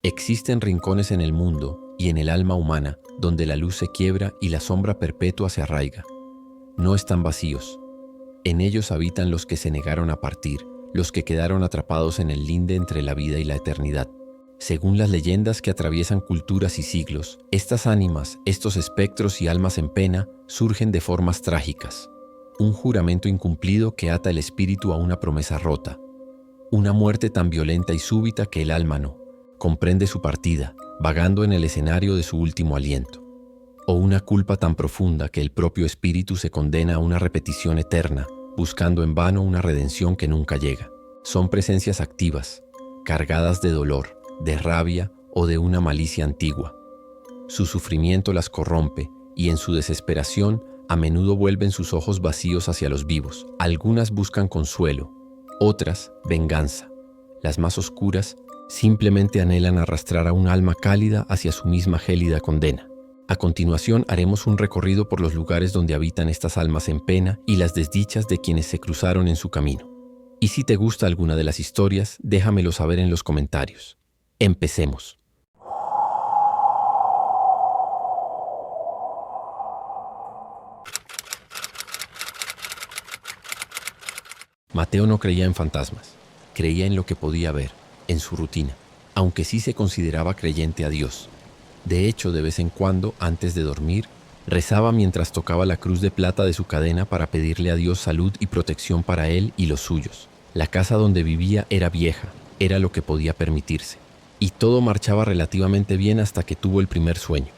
Existen rincones en el mundo y en el alma humana donde la luz se quiebra y la sombra perpetua se arraiga. No están vacíos. En ellos habitan los que se negaron a partir, los que quedaron atrapados en el linde entre la vida y la eternidad. Según las leyendas que atraviesan culturas y siglos, estas ánimas, estos espectros y almas en pena, surgen de formas trágicas. Un juramento incumplido que ata el espíritu a una promesa rota. Una muerte tan violenta y súbita que el alma no comprende su partida, vagando en el escenario de su último aliento. O una culpa tan profunda que el propio espíritu se condena a una repetición eterna, buscando en vano una redención que nunca llega. Son presencias activas, cargadas de dolor, de rabia o de una malicia antigua. Su sufrimiento las corrompe y en su desesperación a menudo vuelven sus ojos vacíos hacia los vivos. Algunas buscan consuelo, otras venganza. Las más oscuras simplemente anhelan arrastrar a un alma cálida hacia su misma gélida condena. A continuación haremos un recorrido por los lugares donde habitan estas almas en pena y las desdichas de quienes se cruzaron en su camino. Y si te gusta alguna de las historias, déjamelo saber en los comentarios. Empecemos. Mateo no creía en fantasmas, creía en lo que podía ver, en su rutina, aunque sí se consideraba creyente a Dios. De hecho, de vez en cuando, antes de dormir, rezaba mientras tocaba la cruz de plata de su cadena para pedirle a Dios salud y protección para él y los suyos. La casa donde vivía era vieja, era lo que podía permitirse. Y todo marchaba relativamente bien hasta que tuvo el primer sueño.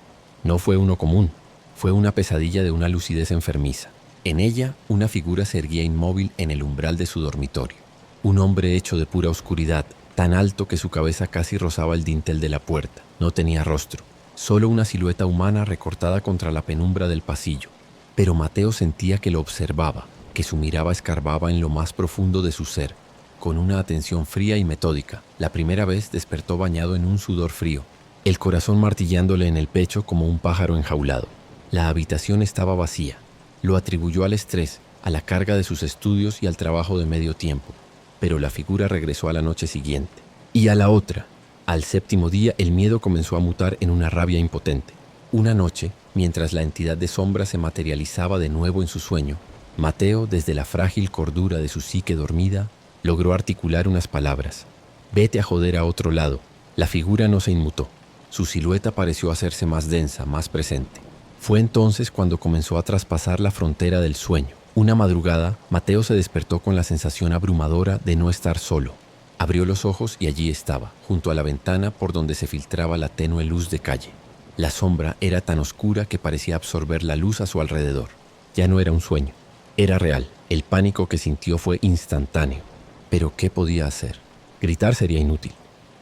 No fue uno común, fue una pesadilla de una lucidez enfermiza. En ella, una figura se erguía inmóvil en el umbral de su dormitorio. Un hombre hecho de pura oscuridad, tan alto que su cabeza casi rozaba el dintel de la puerta. No tenía rostro, solo una silueta humana recortada contra la penumbra del pasillo. Pero Mateo sentía que lo observaba, que su mirada escarbaba en lo más profundo de su ser, con una atención fría y metódica. La primera vez despertó bañado en un sudor frío, el corazón martillándole en el pecho como un pájaro enjaulado. La habitación estaba vacía. Lo atribuyó al estrés, a la carga de sus estudios y al trabajo de medio tiempo. Pero la figura regresó a la noche siguiente. Y a la otra. Al séptimo día, el miedo comenzó a mutar en una rabia impotente. Una noche, mientras la entidad de sombra se materializaba de nuevo en su sueño, Mateo, desde la frágil cordura de su psique dormida, logró articular unas palabras. «Vete a joder a otro lado». La figura no se inmutó. Su silueta pareció hacerse más densa, más presente. Fue entonces cuando comenzó a traspasar la frontera del sueño. Una madrugada, Mateo se despertó con la sensación abrumadora de no estar solo. Abrió los ojos y allí estaba, junto a la ventana por donde se filtraba la tenue luz de calle. La sombra era tan oscura que parecía absorber la luz a su alrededor. Ya no era un sueño, era real. El pánico que sintió fue instantáneo. Pero ¿qué podía hacer? Gritar sería inútil,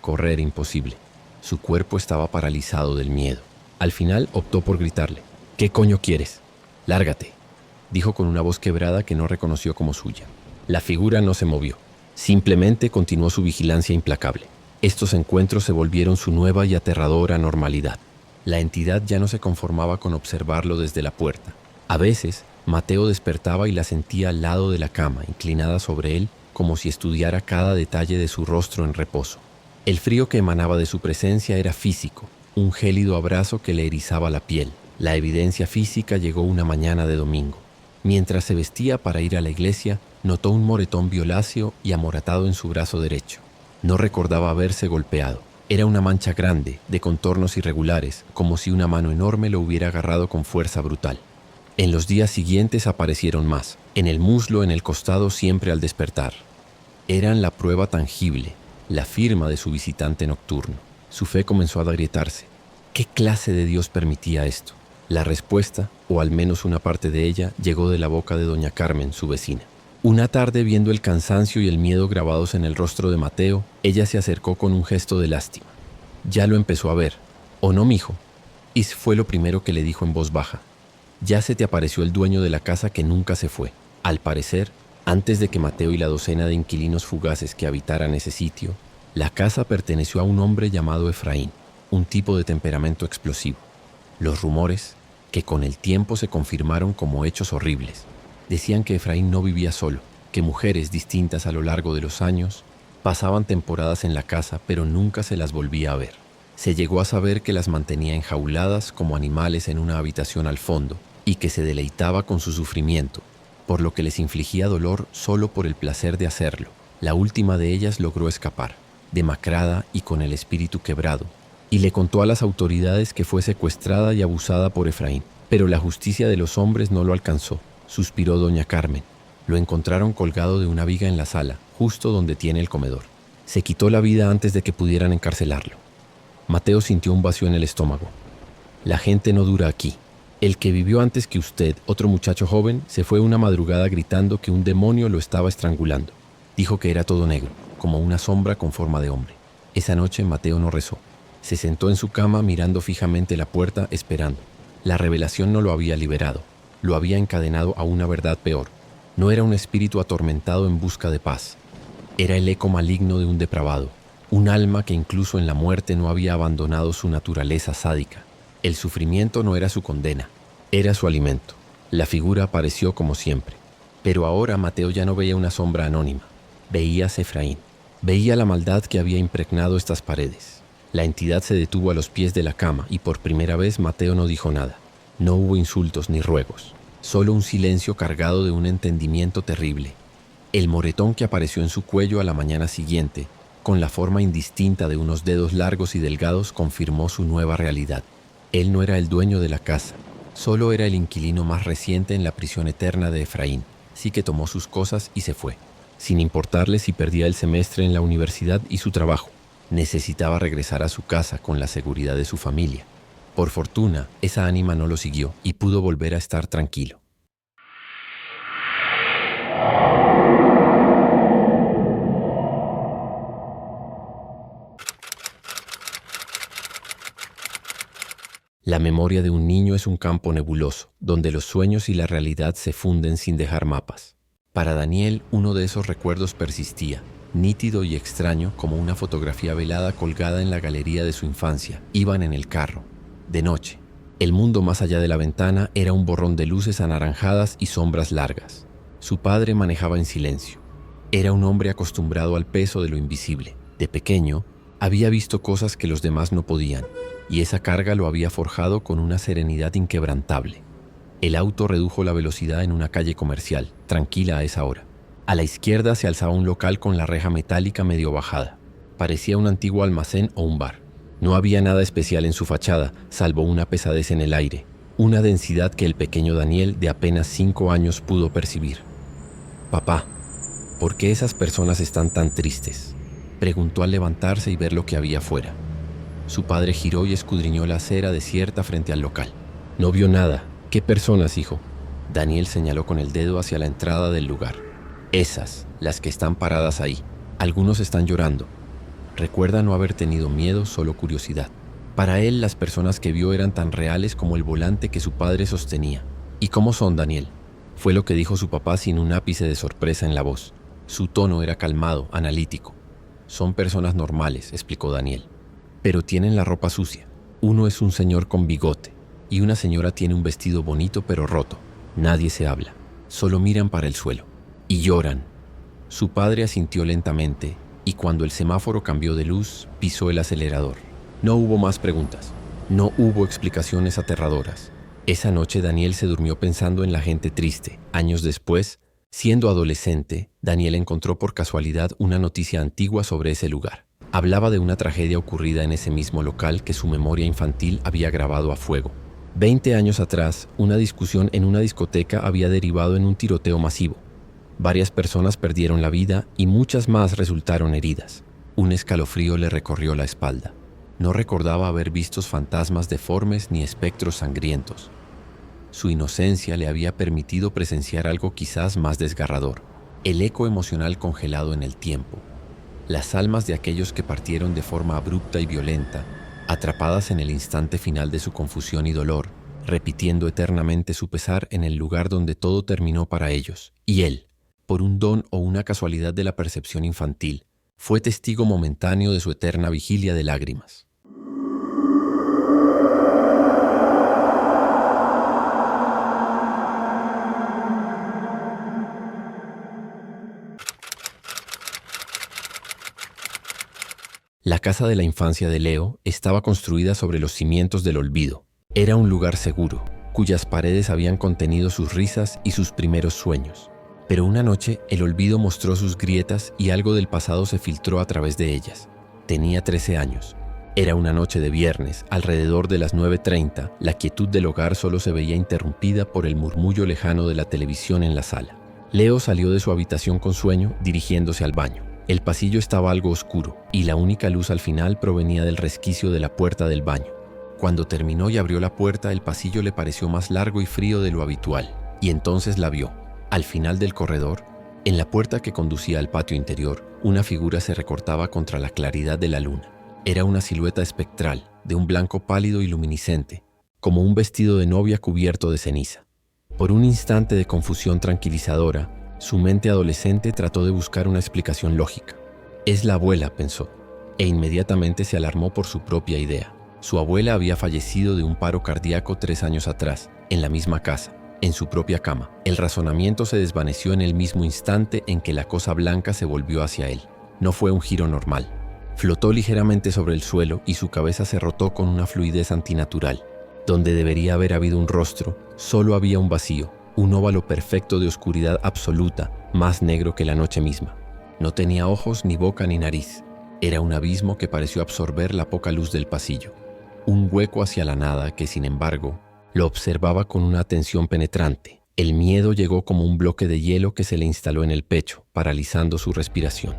correr imposible. Su cuerpo estaba paralizado del miedo. Al final optó por gritarle. «¿Qué coño quieres? Lárgate», dijo con una voz quebrada que no reconoció como suya. La figura no se movió. Simplemente continuó su vigilancia implacable. Estos encuentros se volvieron su nueva y aterradora normalidad. La entidad ya no se conformaba con observarlo desde la puerta. A veces, Mateo despertaba y la sentía al lado de la cama, inclinada sobre él, como si estudiara cada detalle de su rostro en reposo. El frío que emanaba de su presencia era físico, un gélido abrazo que le erizaba la piel. La evidencia física llegó una mañana de domingo. Mientras se vestía para ir a la iglesia, notó un moretón violáceo y amoratado en su brazo derecho. No recordaba haberse golpeado. Era una mancha grande, de contornos irregulares, como si una mano enorme lo hubiera agarrado con fuerza brutal. En los días siguientes aparecieron más, en el muslo, en el costado, siempre al despertar. Eran la prueba tangible, la firma de su visitante nocturno. Su fe comenzó a agrietarse. ¿Qué clase de Dios permitía esto? La respuesta, o al menos una parte de ella, llegó de la boca de doña Carmen, su vecina. Una tarde, viendo el cansancio y el miedo grabados en el rostro de Mateo, ella se acercó con un gesto de lástima. «Ya lo empezó a ver, ¿o no, mijo?». Y fue lo primero que le dijo en voz baja. «Ya se te apareció el dueño de la casa que nunca se fue». Al parecer, antes de que Mateo y la docena de inquilinos fugaces que habitaran ese sitio, la casa perteneció a un hombre llamado Efraín, un tipo de temperamento explosivo. Los rumores, que con el tiempo se confirmaron como hechos horribles, decían que Efraín no vivía solo, que mujeres distintas a lo largo de los años pasaban temporadas en la casa, pero nunca se las volvía a ver. Se llegó a saber que las mantenía enjauladas como animales en una habitación al fondo y que se deleitaba con su sufrimiento, por lo que les infligía dolor solo por el placer de hacerlo. La última de ellas logró escapar, demacrada y con el espíritu quebrado, y le contó a las autoridades que fue secuestrada y abusada por Efraín. Pero la justicia de los hombres no lo alcanzó, suspiró doña Carmen. Lo encontraron colgado de una viga en la sala, justo donde tiene el comedor. Se quitó la vida antes de que pudieran encarcelarlo. Mateo sintió un vacío en el estómago. La gente no dura aquí. El que vivió antes que usted, otro muchacho joven, se fue una madrugada gritando que un demonio lo estaba estrangulando. Dijo que era todo negro, como una sombra con forma de hombre. Esa noche Mateo no rezó. Se sentó en su cama mirando fijamente la puerta, esperando. La revelación no lo había liberado, lo había encadenado a una verdad peor. No era un espíritu atormentado en busca de paz. Era el eco maligno de un depravado, un alma que incluso en la muerte no había abandonado su naturaleza sádica. El sufrimiento no era su condena, era su alimento. La figura apareció como siempre. Pero ahora Mateo ya no veía una sombra anónima. Veía a Efraín. Veía la maldad que había impregnado estas paredes. La entidad se detuvo a los pies de la cama y por primera vez Mateo no dijo nada. No hubo insultos ni ruegos, solo un silencio cargado de un entendimiento terrible. El moretón que apareció en su cuello a la mañana siguiente, con la forma indistinta de unos dedos largos y delgados, confirmó su nueva realidad. Él no era el dueño de la casa, solo era el inquilino más reciente en la prisión eterna de Efraín. Así que tomó sus cosas y se fue, sin importarle si perdía el semestre en la universidad y su trabajo. Necesitaba regresar a su casa con la seguridad de su familia. Por fortuna, esa ánima no lo siguió y pudo volver a estar tranquilo. La memoria de un niño es un campo nebuloso, donde los sueños y la realidad se funden sin dejar mapas. Para Daniel, uno de esos recuerdos persistía, nítido y extraño como una fotografía velada colgada en la galería de su infancia. Iban en el carro, de noche. El mundo más allá de la ventana era un borrón de luces anaranjadas y sombras largas. Su padre manejaba en silencio. Era un hombre acostumbrado al peso de lo invisible. De pequeño, había visto cosas que los demás no podían, y esa carga lo había forjado con una serenidad inquebrantable. El auto redujo la velocidad en una calle comercial, tranquila a esa hora. A la izquierda se alzaba un local con la reja metálica medio bajada. Parecía un antiguo almacén o un bar. No había nada especial en su fachada, salvo una pesadez en el aire, una densidad que el pequeño Daniel, de apenas 5 años, pudo percibir. «Papá, ¿por qué esas personas están tan tristes?», preguntó al levantarse y ver lo que había afuera. Su padre giró y escudriñó la acera desierta frente al local. No vio nada. «¿Qué personas, hijo?», Daniel señaló con el dedo hacia la entrada del lugar. «Esas, las que están paradas ahí. Algunos están llorando». Recuerda no haber tenido miedo, solo curiosidad. Para él, las personas que vio eran tan reales como el volante que su padre sostenía. «¿Y cómo son, Daniel?», fue lo que dijo su papá sin un ápice de sorpresa en la voz. Su tono era calmado, analítico. «Son personas normales», explicó Daniel. «Pero tienen la ropa sucia. Uno es un señor con bigote y una señora tiene un vestido bonito pero roto. Nadie se habla, solo miran para el suelo. Y lloran». Su padre asintió lentamente y cuando el semáforo cambió de luz, pisó el acelerador. No hubo más preguntas. No hubo explicaciones aterradoras. Esa noche Daniel se durmió pensando en la gente triste. Años después, siendo adolescente, Daniel encontró por casualidad una noticia antigua sobre ese lugar. Hablaba de una tragedia ocurrida en ese mismo local que su memoria infantil había grabado a fuego. 20 años atrás, una discusión en una discoteca había derivado en un tiroteo masivo. Varias personas perdieron la vida y muchas más resultaron heridas. Un escalofrío le recorrió la espalda. No recordaba haber visto fantasmas deformes ni espectros sangrientos. Su inocencia le había permitido presenciar algo quizás más desgarrador: el eco emocional congelado en el tiempo. Las almas de aquellos que partieron de forma abrupta y violenta, atrapadas en el instante final de su confusión y dolor, repitiendo eternamente su pesar en el lugar donde todo terminó para ellos. Y él, por un don o una casualidad de la percepción infantil, fue testigo momentáneo de su eterna vigilia de lágrimas. La casa de la infancia de Leo estaba construida sobre los cimientos del olvido. Era un lugar seguro, cuyas paredes habían contenido sus risas y sus primeros sueños. Pero una noche el olvido mostró sus grietas y algo del pasado se filtró a través de ellas. Tenía 13 años. Era una noche de viernes, alrededor de las 9:30, la quietud del hogar solo se veía interrumpida por el murmullo lejano de la televisión en la sala. Leo salió de su habitación con sueño, dirigiéndose al baño. El pasillo estaba algo oscuro, y la única luz al final provenía del resquicio de la puerta del baño. Cuando terminó y abrió la puerta, el pasillo le pareció más largo y frío de lo habitual, y entonces la vio. Al final del corredor, en la puerta que conducía al patio interior, una figura se recortaba contra la claridad de la luna. Era una silueta espectral, de un blanco pálido y luminiscente, como un vestido de novia cubierto de ceniza. Por un instante de confusión tranquilizadora, su mente adolescente trató de buscar una explicación lógica. «Es la abuela», pensó, e inmediatamente se alarmó por su propia idea. Su abuela había fallecido de un paro cardíaco 3 años atrás, en la misma casa, en su propia cama. El razonamiento se desvaneció en el mismo instante en que la cosa blanca se volvió hacia él. No fue un giro normal. Flotó ligeramente sobre el suelo y su cabeza se rotó con una fluidez antinatural. Donde debería haber habido un rostro, solo había un vacío, un óvalo perfecto de oscuridad absoluta, más negro que la noche misma. No tenía ojos, ni boca, ni nariz. Era un abismo que pareció absorber la poca luz del pasillo. Un hueco hacia la nada que, sin embargo, lo observaba con una atención penetrante. El miedo llegó como un bloque de hielo que se le instaló en el pecho, paralizando su respiración.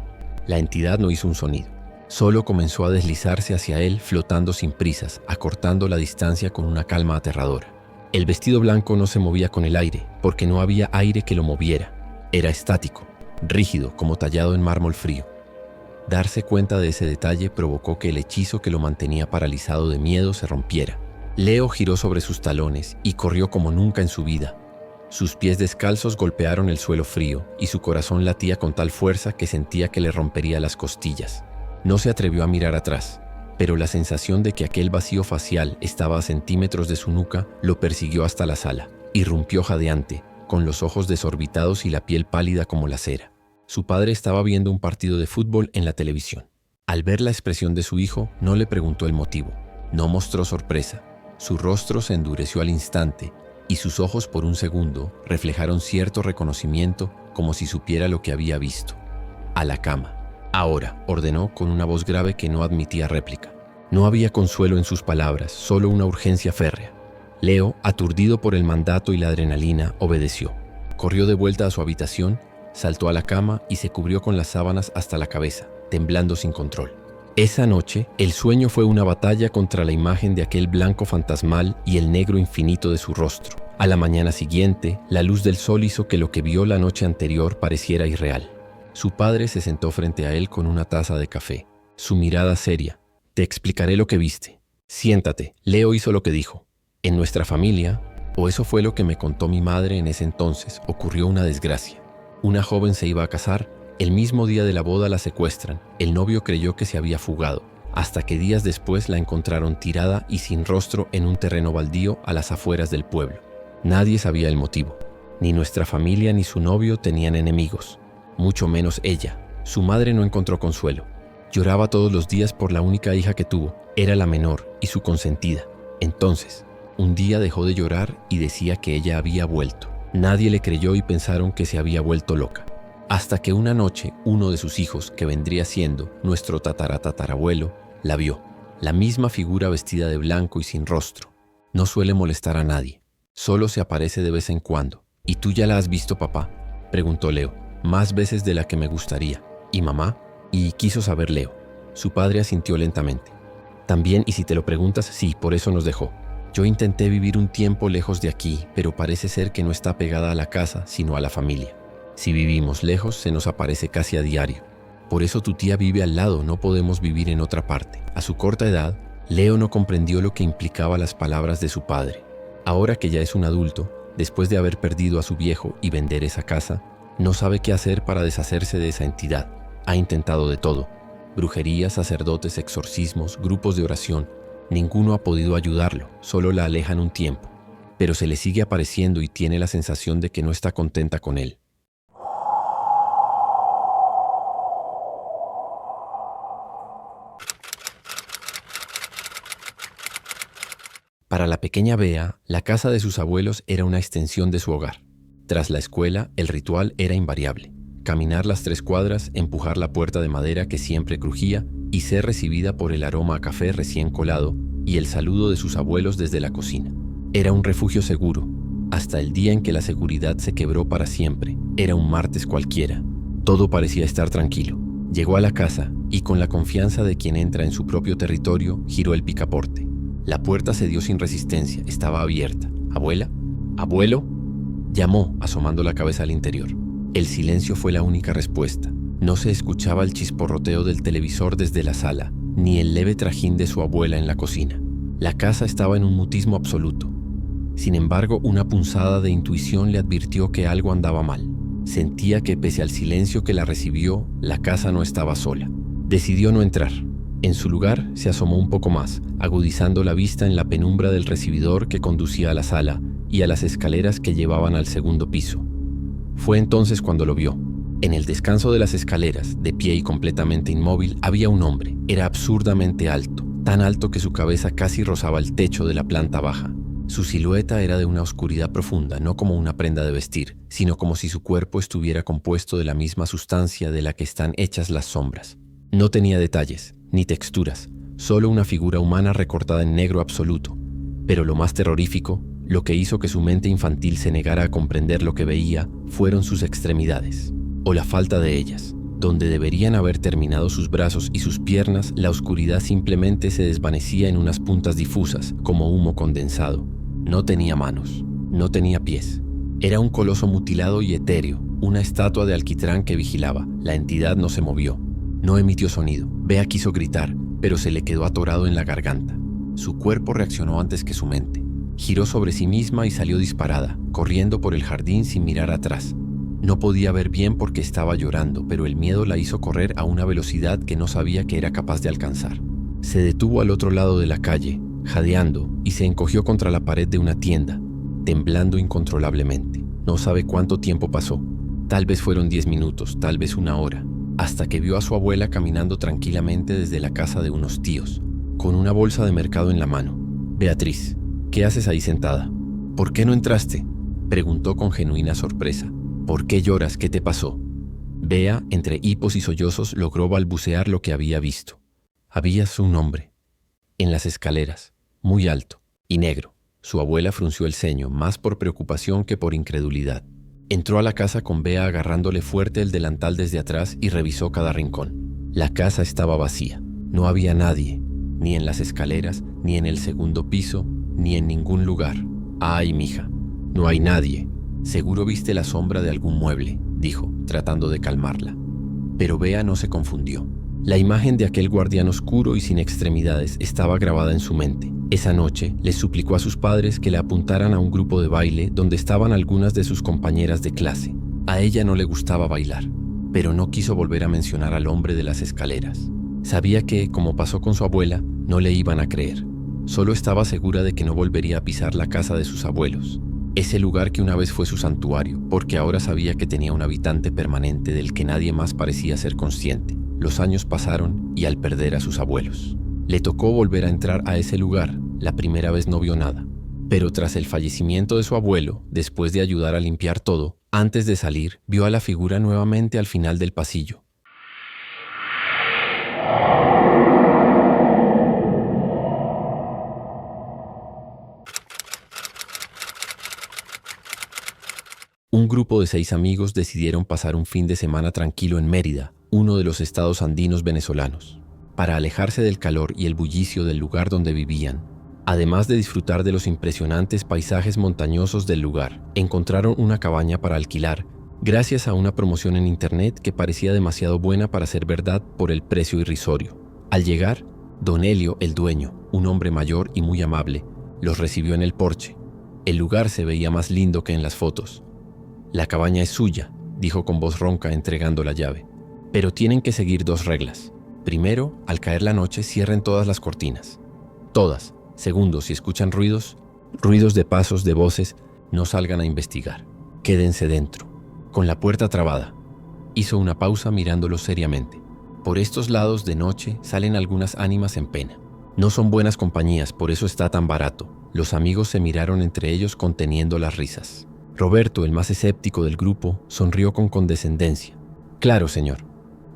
La entidad no hizo un sonido. Solo comenzó a deslizarse hacia él, flotando sin prisas, acortando la distancia con una calma aterradora. El vestido blanco no se movía con el aire, porque no había aire que lo moviera. Era estático, rígido, como tallado en mármol frío. Darse cuenta de ese detalle provocó que el hechizo que lo mantenía paralizado de miedo se rompiera. Leo giró sobre sus talones y corrió como nunca en su vida. Sus pies descalzos golpearon el suelo frío y su corazón latía con tal fuerza que sentía que le rompería las costillas. No se atrevió a mirar atrás, pero la sensación de que aquel vacío facial estaba a centímetros de su nuca lo persiguió hasta la sala. Irrumpió jadeante, con los ojos desorbitados y la piel pálida como la cera. Su padre estaba viendo un partido de fútbol en la televisión. Al ver la expresión de su hijo, no le preguntó el motivo. No mostró sorpresa. Su rostro se endureció al instante y sus ojos por un segundo reflejaron cierto reconocimiento, como si supiera lo que había visto. «A la cama». «Ahora», ordenó con una voz grave que no admitía réplica. No había consuelo en sus palabras, solo una urgencia férrea. Leo, aturdido por el mandato y la adrenalina, obedeció. Corrió de vuelta a su habitación, saltó a la cama y se cubrió con las sábanas hasta la cabeza, temblando sin control. Esa noche, el sueño fue una batalla contra la imagen de aquel blanco fantasmal y el negro infinito de su rostro. A la mañana siguiente, la luz del sol hizo que lo que vio la noche anterior pareciera irreal. Su padre se sentó frente a él con una taza de café. Su mirada seria. «Te explicaré lo que viste. Siéntate». Leo hizo lo que dijo. «En nuestra familia, o eso fue lo que me contó mi madre en ese entonces, ocurrió una desgracia. Una joven se iba a casar. El mismo día de la boda la secuestran. El novio creyó que se había fugado, hasta que días después la encontraron tirada y sin rostro en un terreno baldío a las afueras del pueblo. Nadie sabía el motivo. Ni nuestra familia ni su novio tenían enemigos, mucho menos ella. Su madre no encontró consuelo. Lloraba todos los días por la única hija que tuvo. Era la menor y su consentida. Entonces, un día dejó de llorar y decía que ella había vuelto. Nadie le creyó y pensaron que se había vuelto loca. Hasta que una noche uno de sus hijos, que vendría siendo nuestro tataratatarabuelo, la vio. La misma figura vestida de blanco y sin rostro. No suele molestar a nadie. Solo se aparece de vez en cuando. «¿Y tú ya la has visto, papá?», preguntó Leo. «Más veces de la que me gustaría». «¿Y mamá?», y quiso saber Leo. Su padre asintió lentamente. «También, y si te lo preguntas, sí, por eso nos dejó. Yo intenté vivir un tiempo lejos de aquí, pero parece ser que no está pegada a la casa, sino a la familia. Si vivimos lejos, se nos aparece casi a diario. Por eso tu tía vive al lado, no podemos vivir en otra parte». A su corta edad, Leo no comprendió lo que implicaba las palabras de su padre. Ahora que ya es un adulto, después de haber perdido a su viejo y vender esa casa, no sabe qué hacer para deshacerse de esa entidad. Ha intentado de todo: brujería, sacerdotes, exorcismos, grupos de oración. Ninguno ha podido ayudarlo, solo la alejan un tiempo. Pero se le sigue apareciendo y tiene la sensación de que no está contenta con él. Para la pequeña Bea, la casa de sus abuelos era una extensión de su hogar. Tras la escuela, el ritual era invariable: caminar las 3 cuadras, empujar la puerta de madera que siempre crujía y ser recibida por el aroma a café recién colado y el saludo de sus abuelos desde la cocina. Era un refugio seguro, hasta el día en que la seguridad se quebró para siempre. Era un martes cualquiera. Todo parecía estar tranquilo. Llegó a la casa y, con la confianza de quien entra en su propio territorio, giró el picaporte. La puerta cedió sin resistencia, estaba abierta. ¿Abuela? ¿Abuelo?, llamó, asomando la cabeza al interior. El silencio fue la única respuesta. No se escuchaba el chisporroteo del televisor desde la sala, ni el leve trajín de su abuela en la cocina. La casa estaba en un mutismo absoluto. Sin embargo, una punzada de intuición le advirtió que algo andaba mal. Sentía que, pese al silencio que la recibió, la casa no estaba sola. Decidió no entrar. En su lugar, se asomó un poco más, agudizando la vista en la penumbra del recibidor que conducía a la sala y a las escaleras que llevaban al segundo piso. Fue entonces cuando lo vio. En el descanso de las escaleras, de pie y completamente inmóvil, había un hombre. Era absurdamente alto, tan alto que su cabeza casi rozaba el techo de la planta baja. Su silueta era de una oscuridad profunda, no como una prenda de vestir, sino como si su cuerpo estuviera compuesto de la misma sustancia de la que están hechas las sombras. No tenía detalles, ni texturas, solo una figura humana recortada en negro absoluto. Pero lo más terrorífico, lo que hizo que su mente infantil se negara a comprender lo que veía, fueron sus extremidades, o la falta de ellas. Donde deberían haber terminado sus brazos y sus piernas, la oscuridad simplemente se desvanecía en unas puntas difusas, como humo condensado. No tenía manos, no tenía pies. Era un coloso mutilado y etéreo, una estatua de alquitrán que vigilaba. La entidad no se movió, no emitió sonido. Bea quiso gritar, pero se le quedó atorado en la garganta. Su cuerpo reaccionó antes que su mente. Giró sobre sí misma y salió disparada, corriendo por el jardín sin mirar atrás. No podía ver bien porque estaba llorando, pero el miedo la hizo correr a una velocidad que no sabía que era capaz de alcanzar. Se detuvo al otro lado de la calle, jadeando, y se encogió contra la pared de una tienda, temblando incontrolablemente. No sabe cuánto tiempo pasó. Tal vez fueron 10 minutos, tal vez 1 hora, hasta que vio a su abuela caminando tranquilamente desde la casa de unos tíos, con una bolsa de mercado en la mano. «Beatriz, ¿qué haces ahí sentada? ¿Por qué no entraste?», preguntó con genuina sorpresa. «¿Por qué lloras? ¿Qué te pasó?». Bea, entre hipos y sollozos, logró balbucear lo que había visto. Había su nombre, en las escaleras, muy alto y negro. Su abuela frunció el ceño, más por preocupación que por incredulidad. Entró a la casa con Bea agarrándole fuerte el delantal desde atrás y revisó cada rincón. La casa estaba vacía. No había nadie, ni en las escaleras, ni en el segundo piso, ni en ningún lugar. «Ay, mija, no hay nadie. Seguro viste la sombra de algún mueble», dijo, tratando de calmarla. Pero Bea no se confundió. La imagen de aquel guardián oscuro y sin extremidades estaba grabada en su mente. Esa noche les suplicó a sus padres que le apuntaran a un grupo de baile donde estaban algunas de sus compañeras de clase. A ella no le gustaba bailar, pero no quiso volver a mencionar al hombre de las escaleras. Sabía que, como pasó con su abuela, no le iban a creer. Solo estaba segura de que no volvería a pisar la casa de sus abuelos. Ese lugar que una vez fue su santuario, porque ahora sabía que tenía un habitante permanente del que nadie más parecía ser consciente. Los años pasaron y al perder a sus abuelos, le tocó volver a entrar a ese lugar. La primera vez no vio nada, pero tras el fallecimiento de su abuelo, después de ayudar a limpiar todo, antes de salir, vio a la figura nuevamente al final del pasillo. Un grupo de 6 amigos decidieron pasar un fin de semana tranquilo en Mérida, uno de los estados andinos venezolanos, para alejarse del calor y el bullicio del lugar donde vivían. Además de disfrutar de los impresionantes paisajes montañosos del lugar, encontraron una cabaña para alquilar, gracias a una promoción en internet que parecía demasiado buena para ser verdad por el precio irrisorio. Al llegar, don Helio, el dueño, un hombre mayor y muy amable, los recibió en el porche. El lugar se veía más lindo que en las fotos. «La cabaña es suya», dijo con voz ronca entregando la llave. «Pero tienen que seguir 2 reglas. Primero, al caer la noche, cierren todas las cortinas. Todas. Segundo, si escuchan ruidos de pasos, de voces, no salgan a investigar. Quédense dentro, con la puerta trabada». Hizo una pausa mirándolo seriamente. «Por estos lados de noche salen algunas ánimas en pena. No son buenas compañías, por eso está tan barato. Los amigos se miraron entre ellos conteniendo las risas. Roberto, el más escéptico del grupo, sonrió con condescendencia. Claro, señor.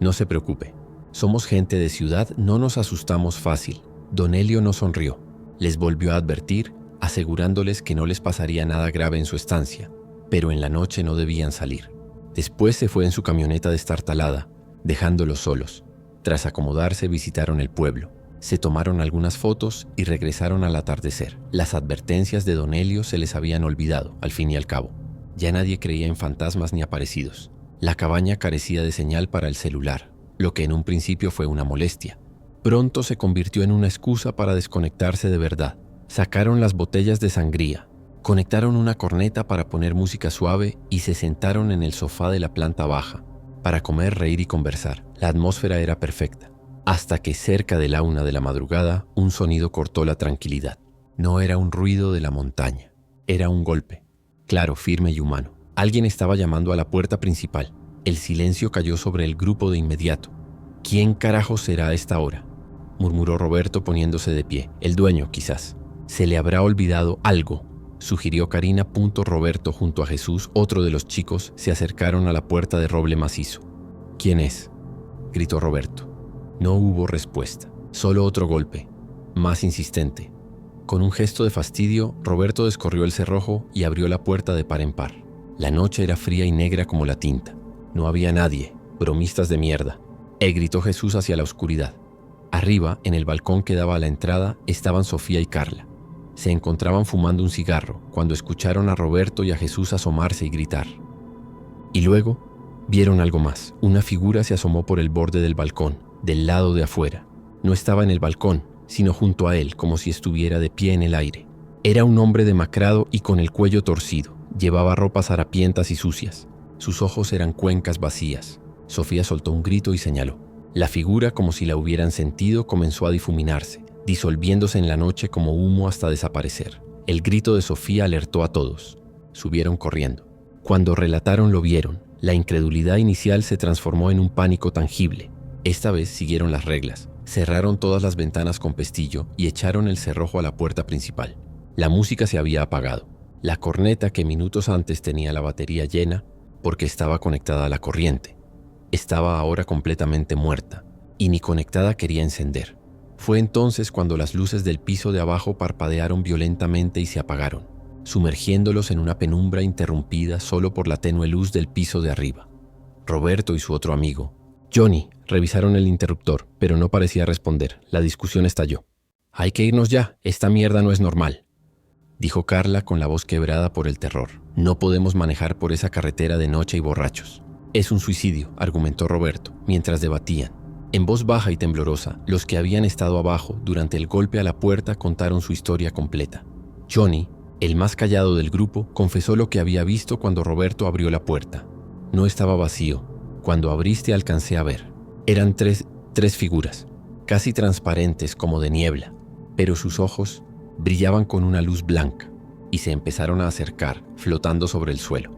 No se preocupe. Somos gente de ciudad, no nos asustamos fácil. Don Elio no sonrió. Les volvió a advertir, asegurándoles que no les pasaría nada grave en su estancia, pero en la noche no debían salir. Después se fue en su camioneta destartalada, dejándolos solos. Tras acomodarse, visitaron el pueblo. Se tomaron algunas fotos y regresaron al atardecer. Las advertencias de Don Elio se les habían olvidado, al fin y al cabo. Ya nadie creía en fantasmas ni aparecidos. La cabaña carecía de señal para el celular, lo que en un principio fue una molestia. Pronto se convirtió en una excusa para desconectarse de verdad. Sacaron las botellas de sangría, conectaron una corneta para poner música suave y se sentaron en el sofá de la planta baja para comer, reír y conversar. La atmósfera era perfecta. Hasta que cerca de la 1 de la madrugada, un sonido cortó la tranquilidad. No era un ruido de la montaña, era un golpe. Claro, firme y humano. Alguien estaba llamando a la puerta principal. El silencio cayó sobre el grupo de inmediato. ¿Quién carajo será a esta hora?, murmuró Roberto poniéndose de pie. El dueño, quizás. Se le habrá olvidado algo, sugirió Karina. Roberto junto a Jesús, otro de los chicos, se acercaron a la puerta de roble macizo. ¿Quién es?, gritó Roberto. No hubo respuesta, solo otro golpe, más insistente. Con un gesto de fastidio, Roberto descorrió el cerrojo y abrió la puerta de par en par. La noche era fría y negra como la tinta. No había nadie. Bromistas de mierda, gritó Jesús hacia la oscuridad. Arriba, en el balcón que daba a la entrada, estaban Sofía y Carla. Se encontraban fumando un cigarro cuando escucharon a Roberto y a Jesús asomarse y gritar. Y luego vieron algo más. Una figura se asomó por el borde del balcón, del lado de afuera. No estaba en el balcón, sino junto a él, como si estuviera de pie en el aire. Era un hombre demacrado y con el cuello torcido. Llevaba ropas harapientas y sucias. Sus ojos eran cuencas vacías. Sofía soltó un grito y señaló. La figura, como si la hubieran sentido, comenzó a difuminarse, disolviéndose en la noche como humo hasta desaparecer. El grito de Sofía alertó a todos. Subieron corriendo. Cuando relataron lo vieron. La incredulidad inicial se transformó en un pánico tangible. Esta vez siguieron las reglas. Cerraron todas las ventanas con pestillo y echaron el cerrojo a la puerta principal. La música se había apagado. La corneta, que minutos antes tenía la batería llena, porque estaba conectada a la corriente, estaba ahora completamente muerta, y ni conectada quería encender. Fue entonces cuando las luces del piso de abajo parpadearon violentamente y se apagaron, sumergiéndolos en una penumbra interrumpida solo por la tenue luz del piso de arriba. Roberto y su otro amigo, Johnny, revisaron el interruptor, pero no parecía responder. La discusión estalló. «Hay que irnos ya, esta mierda no es normal», dijo Carla con la voz quebrada por el terror. «No podemos manejar por esa carretera de noche y borrachos». «Es un suicidio», argumentó Roberto, mientras debatían. En voz baja y temblorosa, los que habían estado abajo durante el golpe a la puerta contaron su historia completa. Johnny, el más callado del grupo, confesó lo que había visto cuando Roberto abrió la puerta. No estaba vacío. Cuando abriste alcancé a ver. Eran tres figuras, casi transparentes como de niebla, pero sus ojos brillaban con una luz blanca y se empezaron a acercar, flotando sobre el suelo.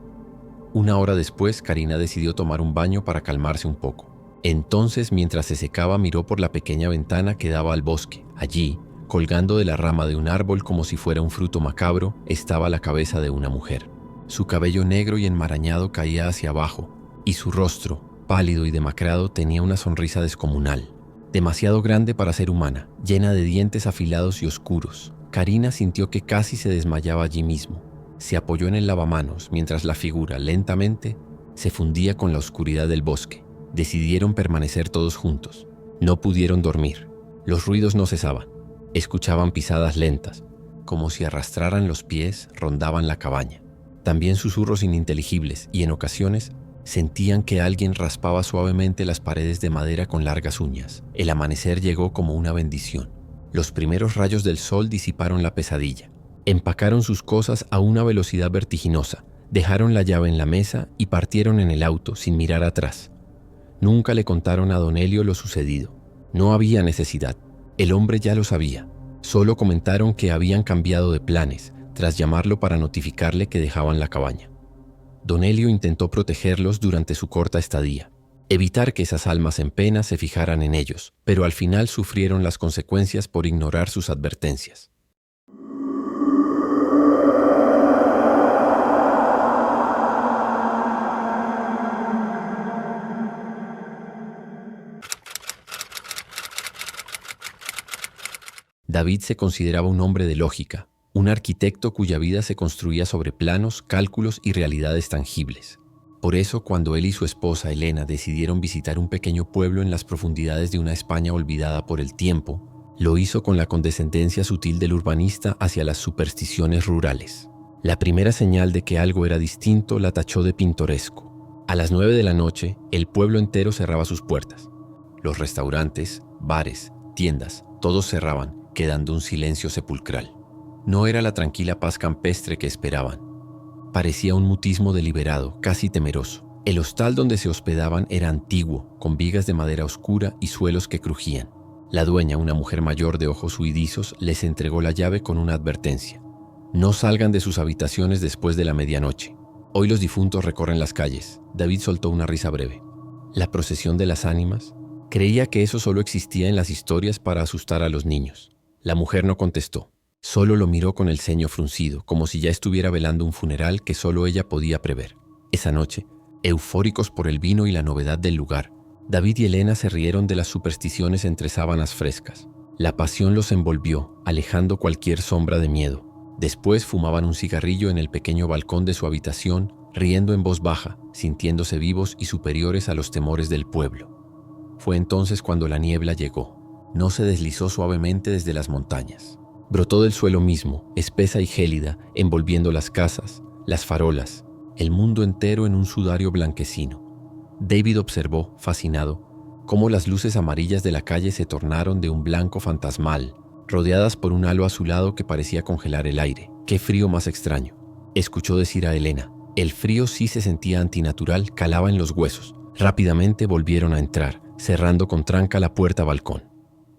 Una hora después, Karina decidió tomar un baño para calmarse un poco. Entonces, mientras se secaba, miró por la pequeña ventana que daba al bosque. Allí, colgando de la rama de un árbol como si fuera un fruto macabro, estaba la cabeza de una mujer. Su cabello negro y enmarañado caía hacia abajo, y su rostro, pálido y demacrado, tenía una sonrisa descomunal, demasiado grande para ser humana, llena de dientes afilados y oscuros. Karina sintió que casi se desmayaba allí mismo. Se apoyó en el lavamanos mientras la figura, lentamente, se fundía con la oscuridad del bosque. Decidieron permanecer todos juntos. No pudieron dormir. Los ruidos no cesaban. Escuchaban pisadas lentas, como si arrastraran los pies, rondaban la cabaña. También susurros ininteligibles y, en ocasiones, sentían que alguien raspaba suavemente las paredes de madera con largas uñas. El amanecer llegó como una bendición. Los primeros rayos del sol disiparon la pesadilla. Empacaron sus cosas a una velocidad vertiginosa, dejaron la llave en la mesa y partieron en el auto sin mirar atrás. Nunca le contaron a Don Elio lo sucedido. No había necesidad. El hombre ya lo sabía. Solo comentaron que habían cambiado de planes, tras llamarlo para notificarle que dejaban la cabaña. Don Elio intentó protegerlos durante su corta estadía. evitar que esas almas en pena se fijaran en ellos, pero al final sufrieron las consecuencias por ignorar sus advertencias. David se consideraba un hombre de lógica, un arquitecto cuya vida se construía sobre planos, cálculos y realidades tangibles. Por eso, cuando él y su esposa Elena decidieron visitar un pequeño pueblo en las profundidades de una España olvidada por el tiempo, lo hizo con la condescendencia sutil del urbanista hacia las supersticiones rurales. La primera señal de que algo era distinto la tachó de pintoresco. A las 9 de la noche, el pueblo entero cerraba sus puertas. Los restaurantes, bares, tiendas, todos cerraban, quedando un silencio sepulcral. No era la tranquila paz campestre que esperaban. Parecía un mutismo deliberado, casi temeroso. El hostal donde se hospedaban era antiguo, con vigas de madera oscura y suelos que crujían. La dueña, una mujer mayor de ojos huidizos, les entregó la llave con una advertencia. No salgan de sus habitaciones después de la medianoche. Hoy los difuntos recorren las calles. David soltó una risa breve. ¿La procesión de las ánimas? Creía que eso solo existía en las historias para asustar a los niños. La mujer no contestó. Solo lo miró con el ceño fruncido, como si ya estuviera velando un funeral que solo ella podía prever. Esa noche, eufóricos por el vino y la novedad del lugar, David y Elena se rieron de las supersticiones entre sábanas frescas. La pasión los envolvió, alejando cualquier sombra de miedo. Después fumaban un cigarrillo en el pequeño balcón de su habitación, riendo en voz baja, sintiéndose vivos y superiores a los temores del pueblo. Fue entonces cuando la niebla llegó. No se deslizó suavemente desde las montañas. Brotó del suelo mismo, espesa y gélida, envolviendo las casas, las farolas, el mundo entero en un sudario blanquecino. David observó, fascinado, cómo las luces amarillas de la calle se tornaron de un blanco fantasmal, rodeadas por un halo azulado que parecía congelar el aire. ¡Qué frío más extraño! Escuchó decir a Elena. El frío sí se sentía antinatural, calaba en los huesos. Rápidamente volvieron a entrar, cerrando con tranca la puerta balcón.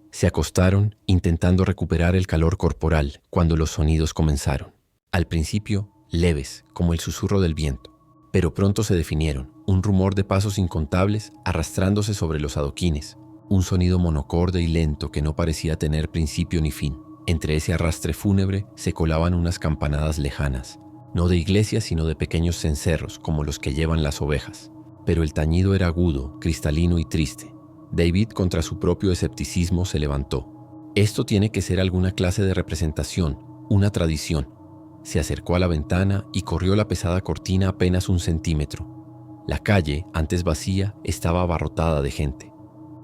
Se acostaron, intentando recuperar el calor corporal, cuando los sonidos comenzaron. Al principio, leves, como el susurro del viento, pero pronto se definieron, un rumor de pasos incontables arrastrándose sobre los adoquines, un sonido monocorde y lento que no parecía tener principio ni fin. Entre ese arrastre fúnebre se colaban unas campanadas lejanas, no de iglesias sino de pequeños cencerros como los que llevan las ovejas. Pero el tañido era agudo, cristalino y triste. David, contra su propio escepticismo, se levantó. Esto tiene que ser alguna clase de representación, una tradición. Se acercó a la ventana y corrió la pesada cortina apenas 1 centímetro. La calle, antes vacía, estaba abarrotada de gente.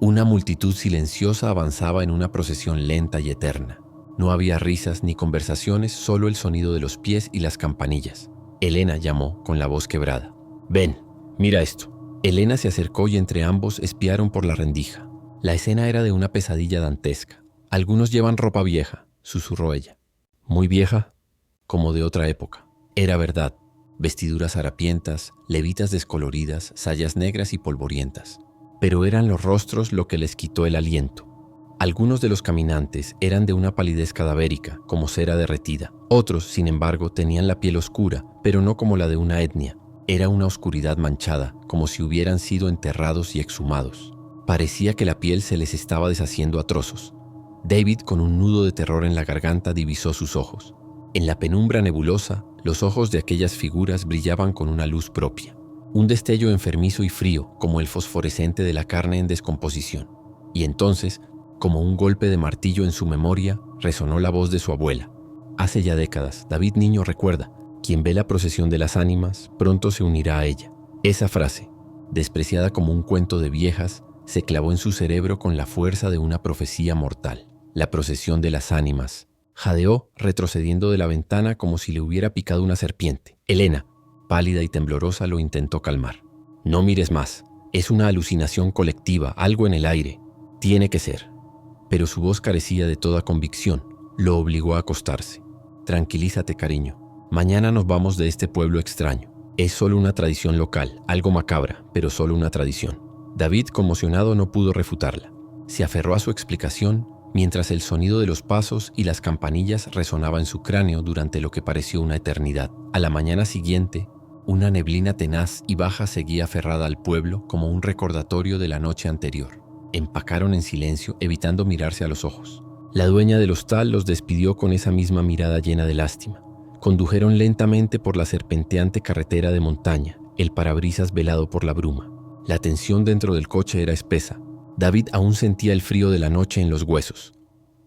Una multitud silenciosa avanzaba en una procesión lenta y eterna. No había risas ni conversaciones, solo el sonido de los pies y las campanillas. Elena llamó con la voz quebrada. «Ven, mira esto». Elena se acercó y entre ambos espiaron por la rendija. La escena era de una pesadilla dantesca. «Algunos llevan ropa vieja», susurró ella. «¿Muy vieja?» «Como de otra época». Era verdad. Vestiduras harapientas, levitas descoloridas, sayas negras y polvorientas. Pero eran los rostros lo que les quitó el aliento. Algunos de los caminantes eran de una palidez cadavérica, como cera derretida. Otros, sin embargo, tenían la piel oscura, pero no como la de una etnia. Era una oscuridad manchada, como si hubieran sido enterrados y exhumados. Parecía que la piel se les estaba deshaciendo a trozos. David, con un nudo de terror en la garganta, divisó sus ojos. En la penumbra nebulosa, los ojos de aquellas figuras brillaban con una luz propia. Un destello enfermizo y frío, como el fosforescente de la carne en descomposición. Y entonces, como un golpe de martillo en su memoria, resonó la voz de su abuela. Hace ya décadas, David niño recuerda, quien ve la procesión de las ánimas, pronto se unirá a ella. Esa frase, despreciada como un cuento de viejas, se clavó en su cerebro con la fuerza de una profecía mortal. La procesión de las ánimas. Jadeó, retrocediendo de la ventana como si le hubiera picado una serpiente. Elena, pálida y temblorosa, lo intentó calmar. «No mires más. Es una alucinación colectiva, algo en el aire. Tiene que ser». Pero su voz carecía de toda convicción. Lo obligó a acostarse. «Tranquilízate, cariño. Mañana nos vamos de este pueblo extraño. Es solo una tradición local, algo macabra, pero solo una tradición». David, conmocionado, no pudo refutarla. Se aferró a su explicación mientras el sonido de los pasos y las campanillas resonaba en su cráneo durante lo que pareció una eternidad. A la mañana siguiente, Una neblina tenaz y baja seguía aferrada al pueblo como un recordatorio de la noche anterior. Empacaron en silencio, evitando mirarse a los ojos. La dueña del hostal los despidió con esa misma mirada llena de lástima. Condujeron lentamente por la serpenteante carretera de montaña, el parabrisas velado por la bruma. La tensión dentro del coche era espesa. David aún sentía el frío de la noche en los huesos.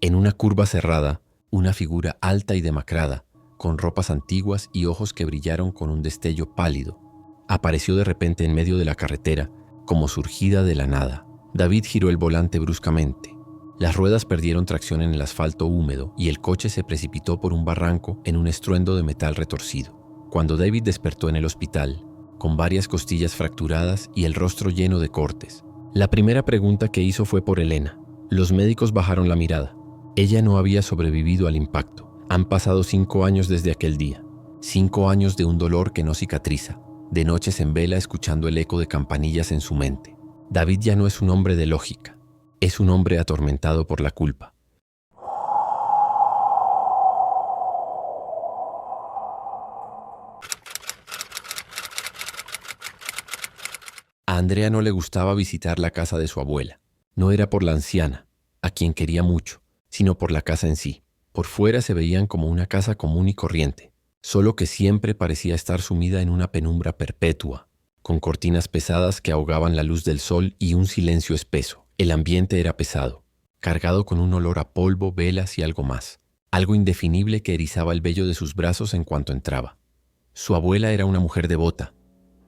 En una curva cerrada, una figura alta y demacrada, con ropas antiguas y ojos que brillaron con un destello pálido, apareció de repente en medio de la carretera, como surgida de la nada. David giró el volante bruscamente. Las ruedas perdieron tracción en el asfalto húmedo y el coche se precipitó por un barranco en un estruendo de metal retorcido. Cuando David despertó en el hospital, con varias costillas fracturadas y el rostro lleno de cortes, la primera pregunta que hizo fue por Elena. Los médicos bajaron la mirada. Ella no había sobrevivido al impacto. Han pasado 5 años desde aquel día. 5 años de un dolor que no cicatriza, de noches en vela escuchando el eco de campanillas en su mente. David ya no es un hombre de lógica, es un hombre atormentado por la culpa. A Andrea no le gustaba visitar la casa de su abuela. No era por la anciana, a quien quería mucho, sino por la casa en sí. Por fuera se veían como una casa común y corriente, solo que siempre parecía estar sumida en una penumbra perpetua, con cortinas pesadas que ahogaban la luz del sol y un silencio espeso. El ambiente era pesado, cargado con un olor a polvo, velas y algo más, algo indefinible que erizaba el vello de sus brazos en cuanto entraba. Su abuela era una mujer devota,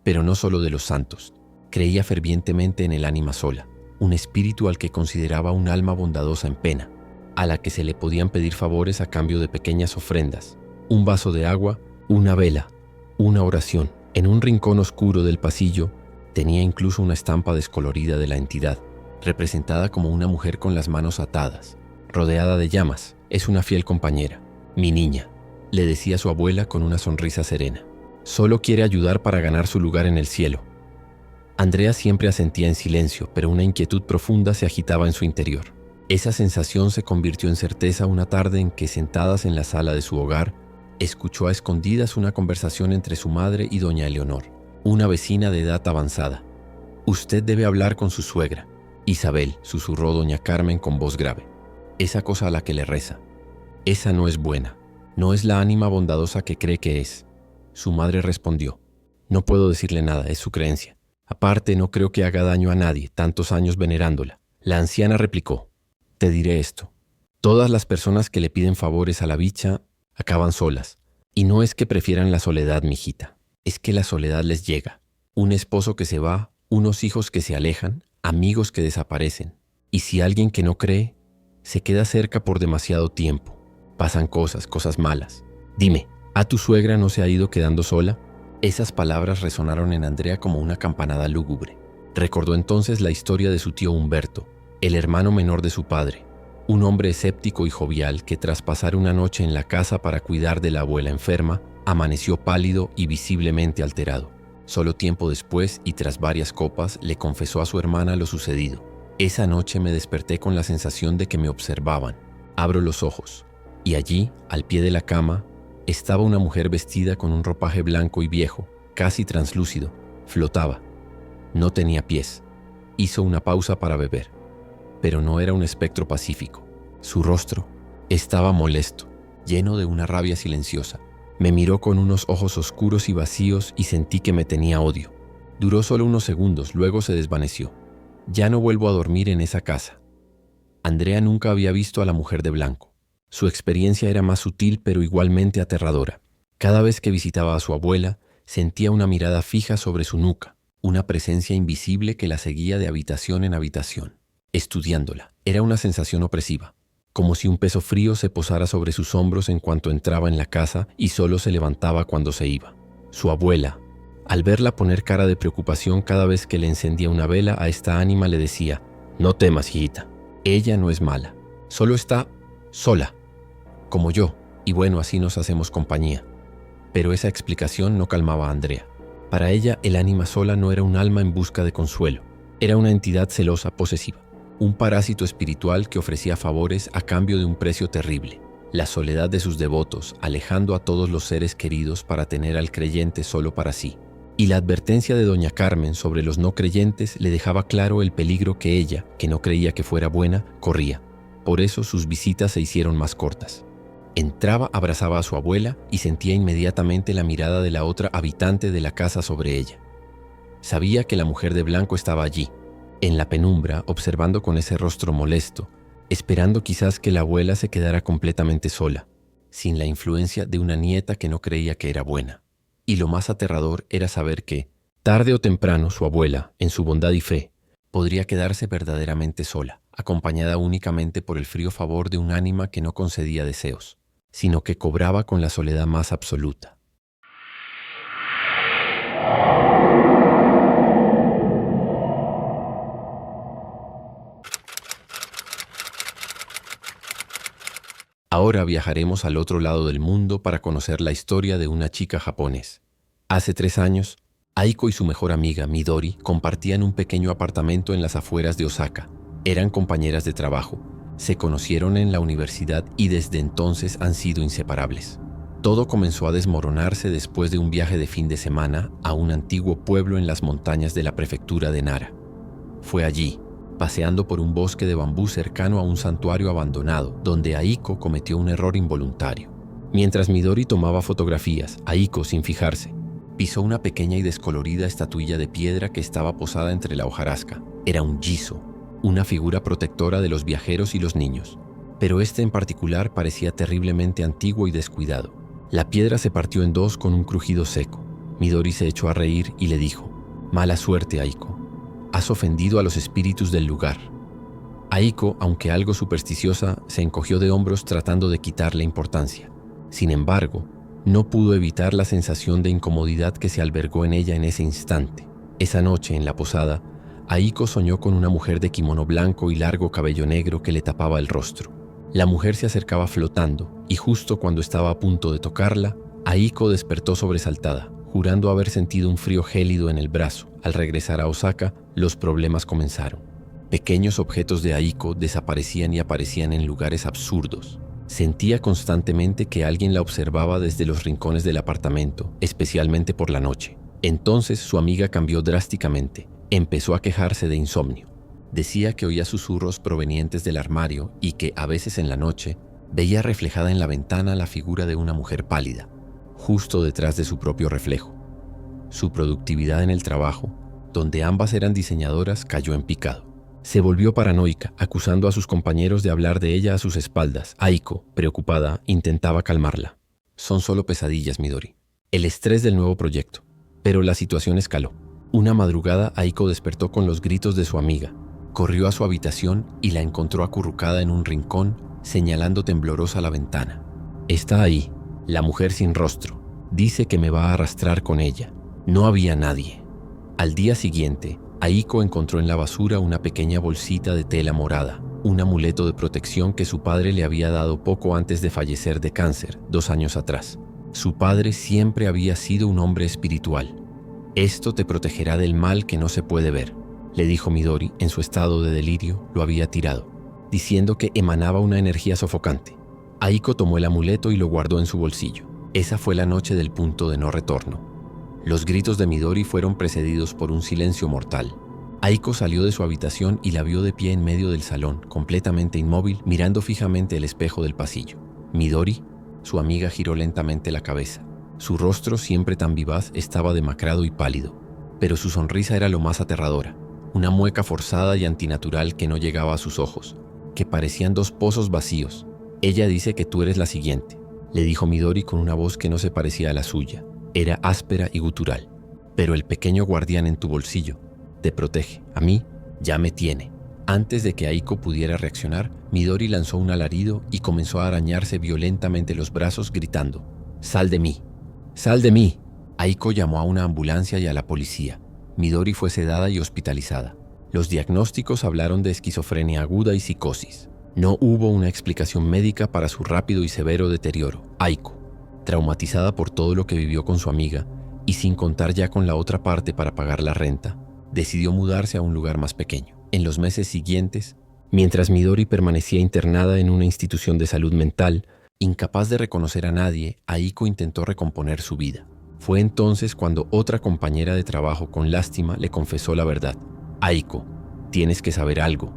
pero no solo de los santos. Creía fervientemente en el ánima sola, un espíritu al que consideraba un alma bondadosa en pena, a la que se le podían pedir favores a cambio de pequeñas ofrendas, un vaso de agua, una vela, una oración. En un rincón oscuro del pasillo tenía incluso una estampa descolorida de la entidad, representada como una mujer con las manos atadas, rodeada de llamas. Es una fiel compañera, mi niña, le decía su abuela con una sonrisa serena. Solo quiere ayudar para ganar su lugar en el cielo. Andrea siempre asentía en silencio, pero una inquietud profunda se agitaba en su interior. Esa sensación se convirtió en certeza una tarde en que, sentadas en la sala de su hogar, escuchó a escondidas una conversación entre su madre y doña Eleonor, una vecina de edad avanzada. «Usted debe hablar con su suegra, Isabel», susurró doña Carmen con voz grave. «Esa cosa a la que le reza. Esa no es buena, no es la ánima bondadosa que cree que es». Su madre respondió: «No puedo decirle nada, es su creencia. Aparte, no creo que haga daño a nadie, tantos años venerándola». La anciana replicó: «Te diré esto. Todas las personas que le piden favores a la bicha acaban solas. Y no es que prefieran la soledad, mijita. Es que la soledad les llega. Un esposo que se va, unos hijos que se alejan, amigos que desaparecen. Y si alguien que no cree se queda cerca por demasiado tiempo, pasan cosas malas. Dime, ¿a tu suegra no se ha ido quedando sola?». Esas palabras resonaron en Andrea como una campanada lúgubre. Recordó entonces la historia de su tío Humberto, el hermano menor de su padre, un hombre escéptico y jovial que tras pasar una noche en la casa para cuidar de la abuela enferma, amaneció pálido y visiblemente alterado. Solo tiempo después y tras varias copas le confesó a su hermana lo sucedido. «Esa noche me desperté con la sensación de que me observaban. Abro los ojos y allí, al pie de la cama, estaba una mujer vestida con un ropaje blanco y viejo, casi translúcido. Flotaba. No tenía pies. Hizo una pausa para beber. Pero no era un espectro pacífico. Su rostro estaba molesto, lleno de una rabia silenciosa. Me miró con unos ojos oscuros y vacíos y sentí que me tenía odio. Duró solo unos segundos, luego se desvaneció. Ya no vuelvo a dormir en esa casa». Andrea nunca había visto a la mujer de blanco. Su experiencia era más sutil pero igualmente aterradora. Cada vez que visitaba a su abuela, sentía una mirada fija sobre su nuca, una presencia invisible que la seguía de habitación en habitación, estudiándola. Era una sensación opresiva, como si un peso frío se posara sobre sus hombros en cuanto entraba en la casa y solo se levantaba cuando se iba. Su abuela, al verla poner cara de preocupación cada vez que le encendía una vela, a esta ánima le decía: «No temas, hijita, ella no es mala, solo está sola, como yo, y bueno, así nos hacemos compañía». Pero esa explicación no calmaba a Andrea. Para ella, el ánima sola no era un alma en busca de consuelo, era una entidad celosa, posesiva, un parásito espiritual que ofrecía favores a cambio de un precio terrible. la soledad de sus devotos, alejando a todos los seres queridos para tener al creyente solo para sí. Y la advertencia de doña Carmen sobre los no creyentes le dejaba claro el peligro que ella, que no creía que fuera buena, corría. Por eso sus visitas se hicieron más cortas. Entraba, abrazaba a su abuela y sentía inmediatamente la mirada de la otra habitante de la casa sobre ella. Sabía que la mujer de blanco estaba allí, en la penumbra, observando con ese rostro molesto, esperando quizás que la abuela se quedara completamente sola, sin la influencia de una nieta que no creía que era buena. Y lo más aterrador era saber que, tarde o temprano, su abuela, en su bondad y fe, podría quedarse verdaderamente sola, acompañada únicamente por el frío favor de un ánima que no concedía deseos, sino que cobraba con la soledad más absoluta. Ahora viajaremos al otro lado del mundo para conocer la historia de una chica japonés. Hace 3 años, Aiko y su mejor amiga, Midori, compartían un pequeño apartamento en las afueras de Osaka. Eran compañeras de trabajo, se conocieron en la universidad y desde entonces han sido inseparables. Todo comenzó a desmoronarse después de un viaje de fin de semana a un antiguo pueblo en las montañas de la prefectura de Nara. Fue allí, paseando por un bosque de bambú cercano a un santuario abandonado, donde Aiko cometió un error involuntario. Mientras Midori tomaba fotografías, Aiko, sin fijarse, pisó una pequeña y descolorida estatuilla de piedra que estaba posada entre la hojarasca. Era un Jizo, una figura protectora de los viajeros y los niños. Pero este en particular parecía terriblemente antiguo y descuidado. La piedra se partió en dos con un crujido seco. Midori se echó a reír y le dijo: «Mala suerte, Aiko. Has ofendido a los espíritus del lugar». Aiko, aunque algo supersticiosa, se encogió de hombros tratando de quitarle importancia. Sin embargo, no pudo evitar la sensación de incomodidad que se albergó en ella en ese instante. Esa noche, en la posada, Aiko soñó con una mujer de kimono blanco y largo cabello negro que le tapaba el rostro. La mujer se acercaba flotando, y justo cuando estaba a punto de tocarla, Aiko despertó sobresaltada, jurando haber sentido un frío gélido en el brazo. Al regresar a Osaka, los problemas comenzaron. Pequeños objetos de Aiko desaparecían y aparecían en lugares absurdos. Sentía constantemente que alguien la observaba desde los rincones del apartamento, especialmente por la noche. Entonces su amiga cambió drásticamente. Empezó a quejarse de insomnio. Decía que oía susurros provenientes del armario y que, a veces en la noche, veía reflejada en la ventana la figura de una mujer pálida, justo detrás de su propio reflejo. Su productividad en el trabajo, donde ambas eran diseñadoras, cayó en picado. Se volvió paranoica, acusando a sus compañeros de hablar de ella a sus espaldas. Aiko, preocupada, intentaba calmarla. «Son solo pesadillas, Midori. El estrés del nuevo proyecto». Pero la situación escaló. Una madrugada, Aiko despertó con los gritos de su amiga. Corrió a su habitación y la encontró acurrucada en un rincón, señalando temblorosa la ventana. «Está ahí, la mujer sin rostro. Dice que me va a arrastrar con ella». No había nadie. Al día siguiente, Aiko encontró en la basura una pequeña bolsita de tela morada, un amuleto de protección que su padre le había dado poco antes de fallecer de cáncer, 2 años atrás. Su padre siempre había sido un hombre espiritual. «Esto te protegerá del mal que no se puede ver», le dijo Midori. En su estado de delirio lo había tirado, diciendo que emanaba una energía sofocante. Aiko tomó el amuleto y lo guardó en su bolsillo. Esa fue la noche del punto de no retorno. Los gritos de Midori fueron precedidos por un silencio mortal. Aiko salió de su habitación y la vio de pie en medio del salón, completamente inmóvil, mirando fijamente el espejo del pasillo. «Midori», su amiga giró lentamente la cabeza. Su rostro, siempre tan vivaz, estaba demacrado y pálido, pero su sonrisa era lo más aterradora, una mueca forzada y antinatural que no llegaba a sus ojos, que parecían 2 pozos vacíos. «Ella dice que tú eres la siguiente», le dijo Midori con una voz que no se parecía a la suya. Era áspera y gutural. «Pero el pequeño guardián en tu bolsillo te protege. A mí ya me tiene». Antes de que Aiko pudiera reaccionar, Midori lanzó un alarido y comenzó a arañarse violentamente los brazos, gritando: «¡Sal de mí! ¡Sal de mí!». Aiko llamó a una ambulancia y a la policía. Midori fue sedada y hospitalizada. Los diagnósticos hablaron de esquizofrenia aguda y psicosis. No hubo una explicación médica para su rápido y severo deterioro. Aiko, traumatizada por todo lo que vivió con su amiga y sin contar ya con la otra parte para pagar la renta, decidió mudarse a un lugar más pequeño. En los meses siguientes, mientras Midori permanecía internada en una institución de salud mental, Incapaz de reconocer a nadie, Aiko intentó recomponer su vida. Fue entonces cuando otra compañera de trabajo con lástima le confesó la verdad. Aiko, tienes que saber algo.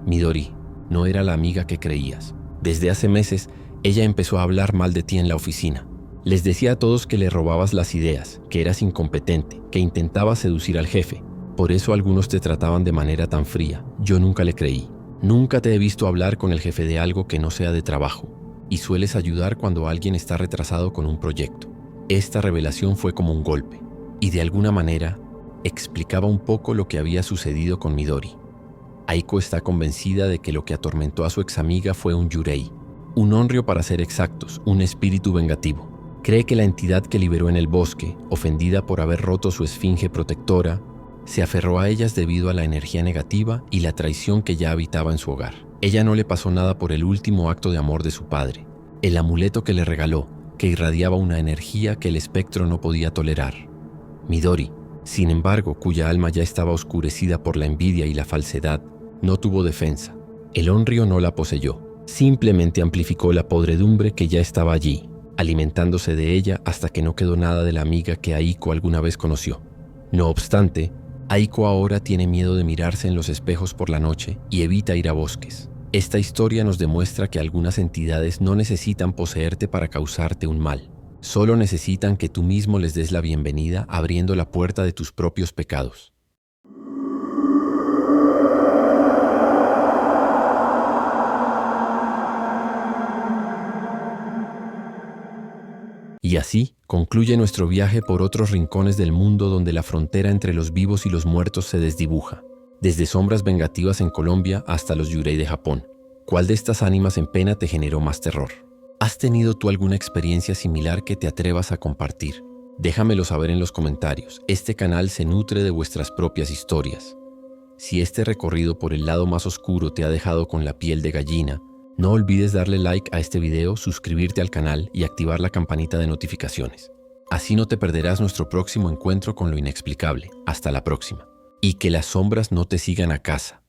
Midori no era la amiga que creías. Desde hace meses, ella empezó a hablar mal de ti en la oficina. Les decía a todos que le robabas las ideas, que eras incompetente, que intentabas seducir al jefe. Por eso algunos te trataban de manera tan fría. Yo nunca le creí. Nunca te he visto hablar con el jefe de algo que no sea de trabajo. Y sueles ayudar cuando alguien está retrasado con un proyecto. Esta revelación fue como un golpe. Y de alguna manera, explicaba un poco lo que había sucedido con Midori. Aiko está convencida de que lo que atormentó a su examiga fue un yurei. Un onryo para ser exactos, un espíritu vengativo. Cree que la entidad que liberó en el bosque, ofendida por haber roto su esfinge protectora, se aferró a ellas debido a la energía negativa y la traición que ya habitaba en su hogar. Ella no le pasó nada por el último acto de amor de su padre, el amuleto que le regaló, que irradiaba una energía que el espectro no podía tolerar. Midori, sin embargo, cuya alma ya estaba oscurecida por la envidia y la falsedad, no tuvo defensa. El onryo no la poseyó, simplemente amplificó la podredumbre que ya estaba allí, alimentándose de ella hasta que no quedó nada de la amiga que Aiko alguna vez conoció. No obstante, Aiko ahora tiene miedo de mirarse en los espejos por la noche y evita ir a bosques. Esta historia nos demuestra que algunas entidades no necesitan poseerte para causarte un mal. Solo necesitan que tú mismo les des la bienvenida abriendo la puerta de tus propios pecados. Y así concluye nuestro viaje por otros rincones del mundo donde la frontera entre los vivos y los muertos se desdibuja, desde sombras vengativas en Colombia hasta los yurei de Japón. ¿Cuál de estas ánimas en pena te generó más terror? ¿Has tenido tú alguna experiencia similar que te atrevas a compartir? Déjamelo saber en los comentarios. Este canal se nutre de vuestras propias historias. Si este recorrido por el lado más oscuro te ha dejado con la piel de gallina, no olvides darle like a este video, suscribirte al canal y activar la campanita de notificaciones. Así no te perderás nuestro próximo encuentro con lo inexplicable. Hasta la próxima. Y que las sombras no te sigan a casa.